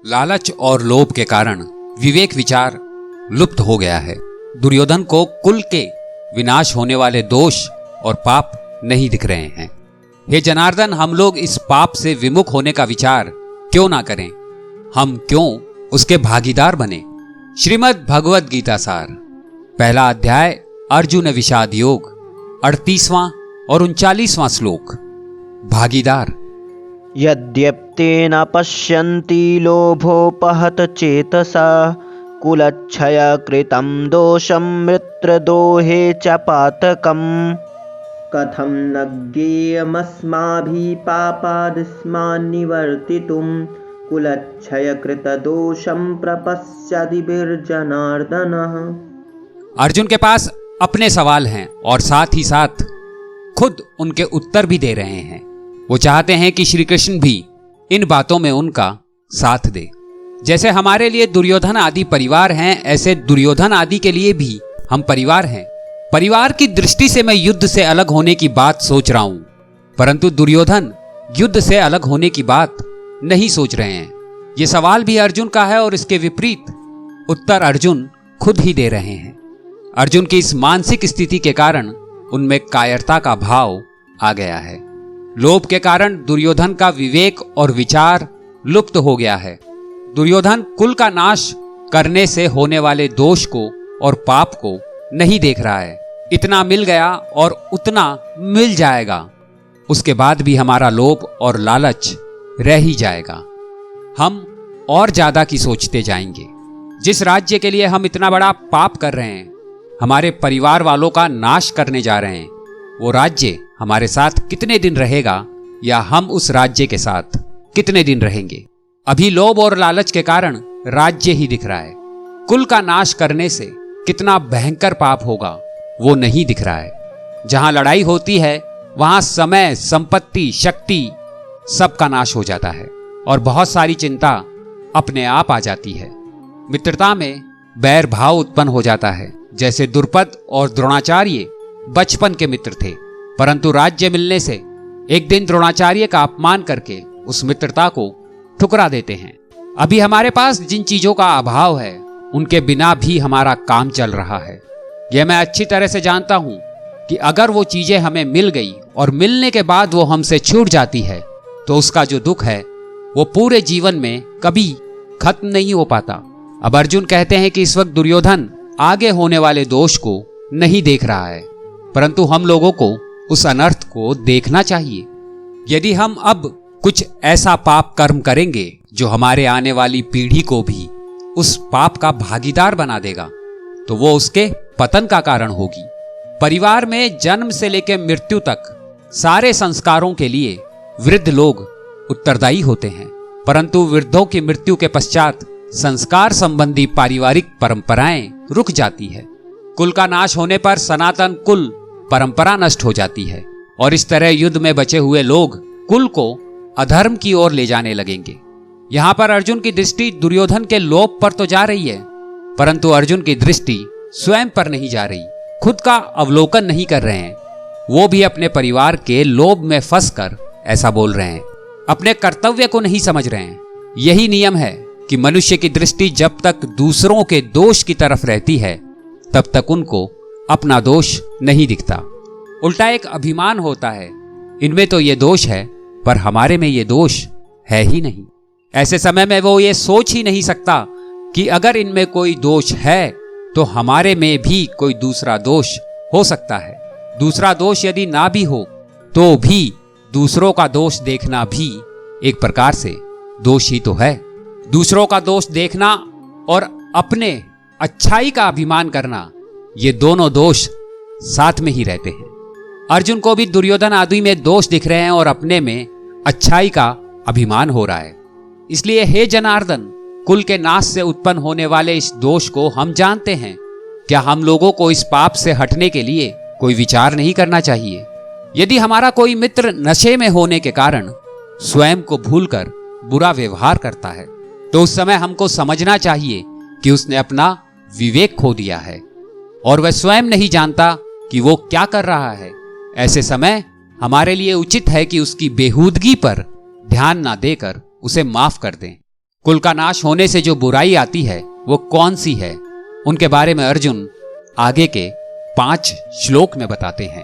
लालच और लोभ के कारण विवेक विचार लुप्त हो गया है। दुर्योधन को कुल के विनाश होने वाले दोष और पाप नहीं दिख रहे हैं। हे जनार्दन, हम लोग इस पाप से विमुख होने का विचार क्यों ना करें? हम क्यों उसके भागीदार बने? श्रीमद् भगवद गीता सार, पहला अध्याय, अर्जुन विषाद योग, 38वां और 39वां श्लोक। भागीदार। यद्यप्तेन पश्यन्ति लोभोपहत चेतसा कुलक्षय कृतं दोषं मित्रद्रोहे च पातकम् कथं न ज्ञेयमस्माभिः पापादस्मान् निवर्तितुं कुलक्षय कृत दोषं प्रपश्यति जनार्दनः। अर्जुन के पास अपने सवाल हैं और साथ ही साथ खुद उनके उत्तर भी दे रहे हैं। वो चाहते हैं कि श्री कृष्ण भी इन बातों में उनका साथ दे। जैसे हमारे लिए दुर्योधन आदि परिवार हैं, ऐसे दुर्योधन आदि के लिए भी हम परिवार हैं। परिवार की दृष्टि से मैं युद्ध से अलग होने की बात सोच रहा हूं, परंतु दुर्योधन युद्ध से अलग होने की बात नहीं सोच रहे हैं। ये सवाल भी अर्जुन का है और इसके विपरीत उत्तर अर्जुन खुद ही दे रहे हैं। अर्जुन की इस मानसिक स्थिति के कारण उनमें कायरता का भाव आ गया है। लोभ के कारण दुर्योधन का विवेक और विचार लुप्त हो गया है। दुर्योधन कुल का नाश करने से होने वाले दोष को और पाप को नहीं देख रहा है। इतना मिल गया और उतना मिल जाएगा, उसके बाद भी हमारा लोभ और लालच रह ही जाएगा। हम और ज्यादा की सोचते जाएंगे। जिस राज्य के लिए हम इतना बड़ा पाप कर रहे हैं, हमारे परिवार वालों का नाश करने जा रहे हैं, वो राज्य हमारे साथ कितने दिन रहेगा या हम उस राज्य के साथ कितने दिन रहेंगे? अभी लोभ और लालच के कारण राज्य ही दिख रहा है। कुल का नाश करने से कितना भयंकर पाप होगा वो नहीं दिख रहा है। जहां लड़ाई होती है वहां समय, संपत्ति, शक्ति सबका नाश हो जाता है और बहुत सारी चिंता अपने आप आ जाती है। मित्रता में बैर भाव उत्पन्न हो जाता है। जैसे द्रुपद और द्रोणाचार्य बचपन के मित्र थे, परंतु राज्य मिलने से एक दिन द्रोणाचार्य का अपमान करके उस मित्रता को ठुकरा देते हैं। अभी हमारे पास जिन चीजों का अभाव है उनके बिना भी हमारा काम चल रहा है। यह मैं अच्छी तरह से जानता हूं कि अगर वो चीजें हमें मिल गई और मिलने के बाद वो हमसे छूट जाती है तो उसका जो दुख है वो पूरे जीवन में कभी खत्म नहीं हो पाता। अब अर्जुन कहते हैं कि इस वक्त दुर्योधन आगे होने वाले दोष को नहीं देख रहा है, परंतु हम लोगों को उस अनर्थ को देखना चाहिए। यदि हम अब कुछ ऐसा पाप कर्म करेंगे जो हमारे आने वाली पीढ़ी को भी उस पाप का भागीदार बना देगा, तो वो उसके पतन का कारण होगी। परिवार में जन्म से लेकर मृत्यु तक सारे संस्कारों के लिए वृद्ध लोग उत्तरदायी होते हैं, परंतु वृद्धों की मृत्यु के पश्चात संस्कार संबंधी पारिवारिक परंपराएं रुक जाती है। कुल का नाश होने पर सनातन कुल परंपरा नष्ट हो जाती है और इस तरह युद्ध में बचे हुए लोग कुल को अधर्म की ओर ले जाने लगेंगे। यहां पर अर्जुन की दृष्टि दुर्योधन के लोभ पर तो जा रही है, परंतु अर्जुन की दृष्टि स्वयं पर नहीं जा रही। खुद का अवलोकन नहीं कर रहे हैं। वो भी अपने परिवार के लोभ में फंसकर ऐसा बोल रहे हैं। अपने कर्तव्य को नहीं समझ रहे हैं। यही नियम है कि मनुष्य की दृष्टि जब तक दूसरों के दोष की तरफ रहती है तब तक उनको अपना दोष नहीं दिखता। उल्टा एक अभिमान होता है, इनमें तो ये दोष है पर हमारे में ये दोष है ही नहीं। ऐसे समय में वो ये सोच ही नहीं सकता कि अगर इनमें कोई दोष है तो हमारे में भी कोई दूसरा दोष हो सकता है। दूसरा दोष यदि ना भी हो तो भी दूसरों का दोष देखना भी एक प्रकार से दोष ही तो है। दूसरों का दोष देखना और अपने अच्छाई का अभिमान करना, ये दोनों दोष साथ में ही रहते हैं। अर्जुन को भी दुर्योधन आदि में दोष दिख रहे हैं और अपने में अच्छाई का अभिमान हो रहा है। इसलिए हे जनार्दन, कुल के नाश से उत्पन्न होने वाले इस दोष को हम जानते हैं। क्या हम लोगों को इस पाप से हटने के लिए कोई विचार नहीं करना चाहिए? यदि हमारा कोई मित्र नशे में होने के कारण स्वयं को भूलकर बुरा व्यवहार करता है तो उस समय हमको समझना चाहिए कि उसने अपना विवेक खो दिया है और वह स्वयं नहीं जानता कि वो क्या कर रहा है। ऐसे समय हमारे लिए उचित है कि उसकी बेहूदगी पर ध्यान ना देकर उसे माफ कर दें। कुल का नाश होने से जो बुराई आती है वो कौन सी है, उनके बारे में अर्जुन आगे के 5 श्लोक में बताते हैं।